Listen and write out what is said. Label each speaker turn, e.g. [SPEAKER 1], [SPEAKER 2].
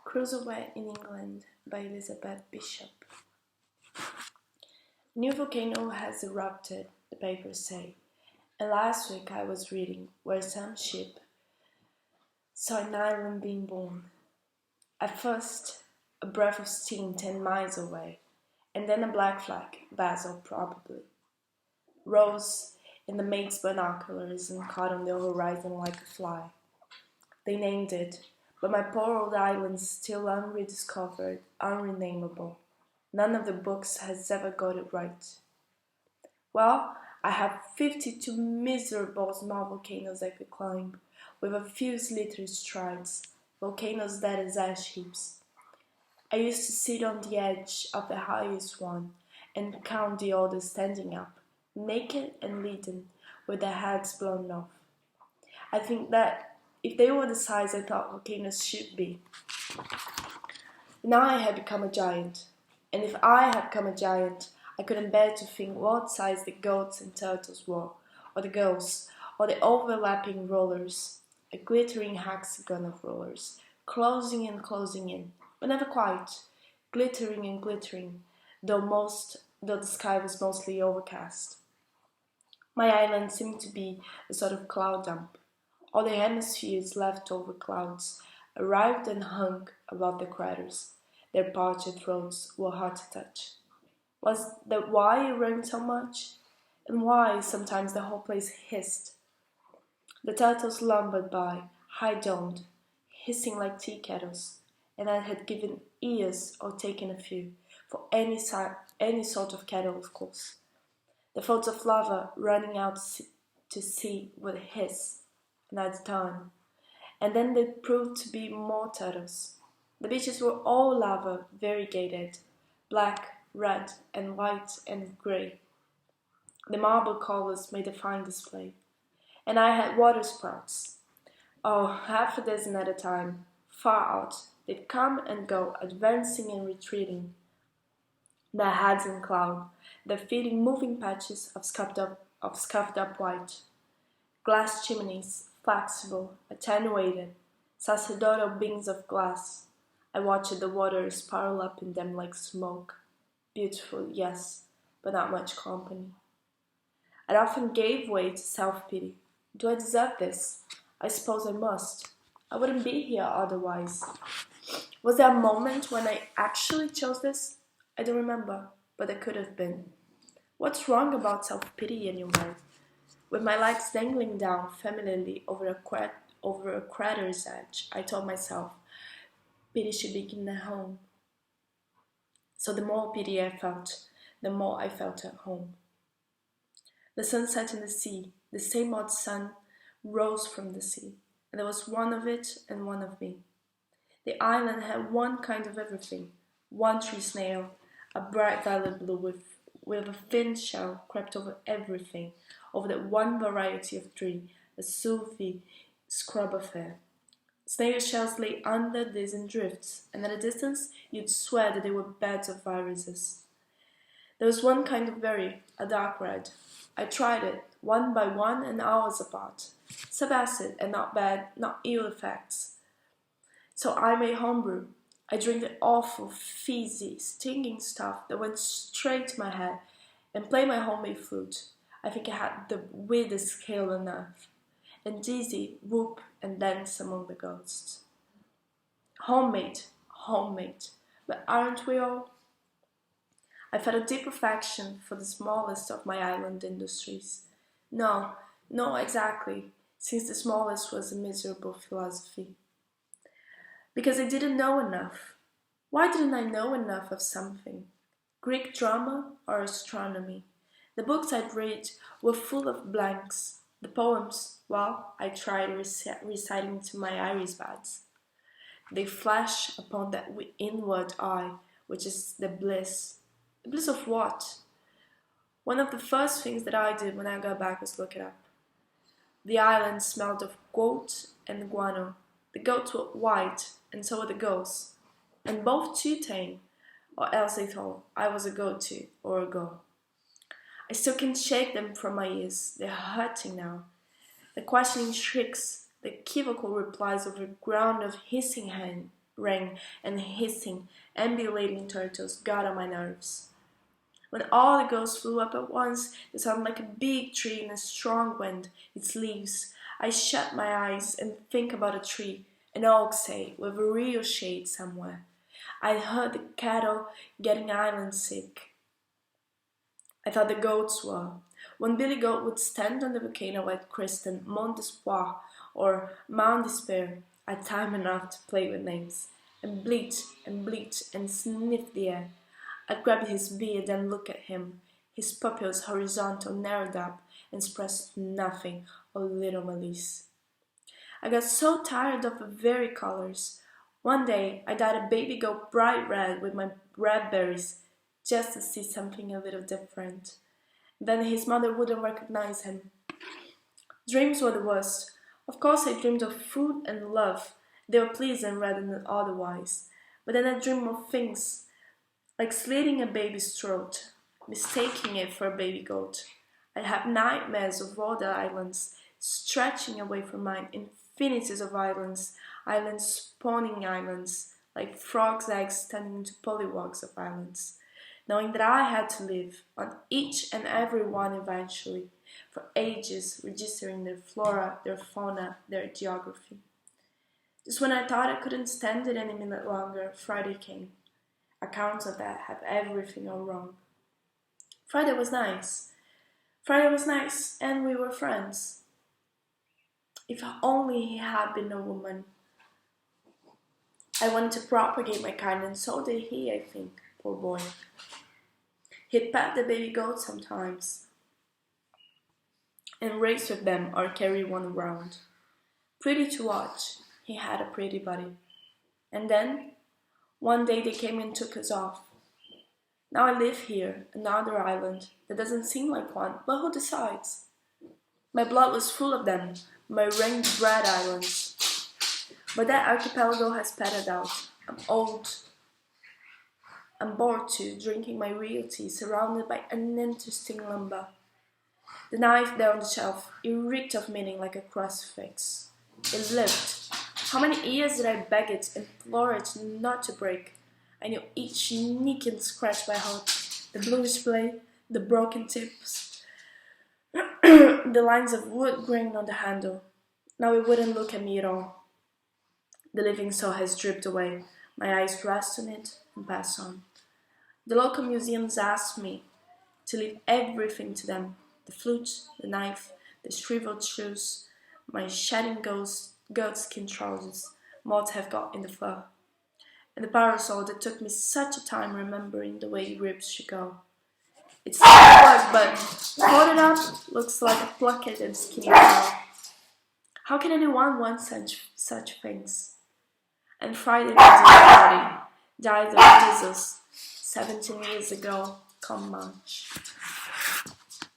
[SPEAKER 1] Crusoe in England by Elizabeth Bishop. New volcano has erupted, the papers say, and last week I was reading where some ship saw an island being born. At first, a breath of steam 10 miles away, and then a black flag, basalt probably, rose in the mate's binoculars and caught on the horizon like a fly. They named it, but my poor old island's still unrediscovered, unrenameable. None of the books has ever got it right. Well, I have 52 miserable small volcanoes I could climb, with a few slippery strides, volcanoes dead as ash heaps. I used to sit on the edge of the highest one and count the others standing up, naked and leaden, with their heads blown off. I think that if they were the size I thought volcanoes should be. Now I had become a giant, and if I had become a giant, I couldn't bear to think what size the goats and turtles were, or the gulls, or the overlapping rollers, a glittering hexagon of rollers, closing and closing in, but never quite, glittering and glittering, though the sky was mostly overcast. My island seemed to be a sort of cloud dump. All the hemispheres left-over clouds arrived and hung above the craters. Their parched throats were hard to touch. Was that why it rained so much? And why sometimes the whole place hissed? The turtles lumbered by, high-domed, hissing like tea kettles, and I had given ears or taken a few, for any sort of kettle, of course. The folds of lava running out to sea would hiss, and I'd turn. And then there proved to be more turtles. The beaches were all lava, variegated, black, red, and white, and grey. The marble colors made a fine display. And I had water sprouts. Oh, half a dozen at a time, far out. They'd come and go, advancing and retreating. Their heads in cloud, their feet in moving patches of scuffed up white. Glass chimneys, flexible, attenuated, sacerdotal beams of glass. I watched the water spiral up in them like smoke. Beautiful, yes, but not much company. I often gave way to self-pity. Do I deserve this? I suppose I must. I wouldn't be here otherwise. Was there a moment when I actually chose this? I don't remember, but it could have been. What's wrong about self-pity anyway? With my legs dangling down familiarly over a crater's edge, I told myself, pity should begin at home. So the more pity I felt, the more I felt at home. The sun set in the sea, the same odd sun rose from the sea, and there was one of it and one of me. The island had one kind of everything, one tree snail, a bright violet blue with a thin shell crept over everything, over that one variety of tree, a sooty scrub affair. Snail shells lay under these in drifts, and at a distance you'd swear that they were beds of viruses. There was one kind of berry, a dark red. I tried it, one by one and hours apart. Subacid and not bad, not ill effects. So I made homebrew. I drank the awful, fizzy, stinging stuff that went straight to my head and played my homemade flute. I think I had the weirdest scale on earth, and dizzy, whoop and dance among the ghosts. Homemade, but aren't we all? I felt a deep affection for the smallest of my island industries. No, exactly, since the smallest was a miserable philosophy. Because I didn't know enough. Why didn't I know enough of something? Greek drama or astronomy? The books I'd read were full of blanks. The poems, well, I tried reciting to my iris buds. They flash upon that inward eye, which is the bliss. The bliss of what? One of the first things that I did when I got back was look it up. The island smelled of goat and guano. The goats were white, and so were the gulls, and both too tame, or else they thought I was a goat too, or a gull. I still can't shake them from my ears. They're hurting now. The questioning shrieks, the equivocal replies over a ground of hissing rain, and hissing, ambulating turtles got on my nerves. When all the ghosts flew up at once, they sounded like a big tree in a strong wind, its leaves. I shut my eyes and think about a tree, an oak, say, with a real shade somewhere. I heard the cattle getting island sick. I thought the goats were. When Billy Goat would stand on the volcano at Kristen, Mont d'Espoir, or Mount Despair, I'd time enough to play with names, and bleat and sniff the air. I'd grab his beard and look at him, his pupils horizontal narrowed up and expressed nothing or little malice. I got so tired of the very colors. One day I dyed a baby goat bright red with my red berries, just to see something a little different. Then his mother wouldn't recognize him. Dreams were the worst. Of course I dreamed of food and love. They were pleasant rather than otherwise. But then I dreamed of things like slitting a baby's throat, mistaking it for a baby goat. I'd have nightmares of all the islands, stretching away from mine, infinities of islands, islands spawning islands, like frogs' eggs turning into polywogs of islands, knowing that I had to live on each and every one eventually, for ages, registering their flora, their fauna, their geography. Just when I thought I couldn't stand it any minute longer, Friday came. Accounts of that have everything gone wrong. Friday was nice. Friday was nice, and we were friends. If only he had been a woman. I wanted to propagate my kind, and so did he, I think, poor boy. He'd pet the baby goat sometimes, and race with them or carry one around. Pretty to watch, he had a pretty body. And then, one day they came and took us off. Now I live here, another island that doesn't seem like one, but who decides? My blood was full of them, my rain-bred islands. But that archipelago has petted out. I'm old. I'm bored too, drinking my real tea, surrounded by uninteresting lumber. The knife there on the shelf, it reeked of meaning like a crucifix. It lived. How many years did I beg it, implore it not to break? I knew each nick and scratch by heart, the bluish blade, the broken tips, the lines of wood grained on the handle. Now it wouldn't look at me at all. The living soul has dripped away. My eyes rest on it and pass on. The local museums asked me to leave everything to them, the flute, the knife, the shriveled shoes, my shedding goatskin trousers, moths have got in the fur, and the parasol that took me such a time remembering the way ribs should go. It's not work, but folded up looks like a plucked and skinny cow. How can anyone want such things? And Friday died of Jesus 17 years ago, come March.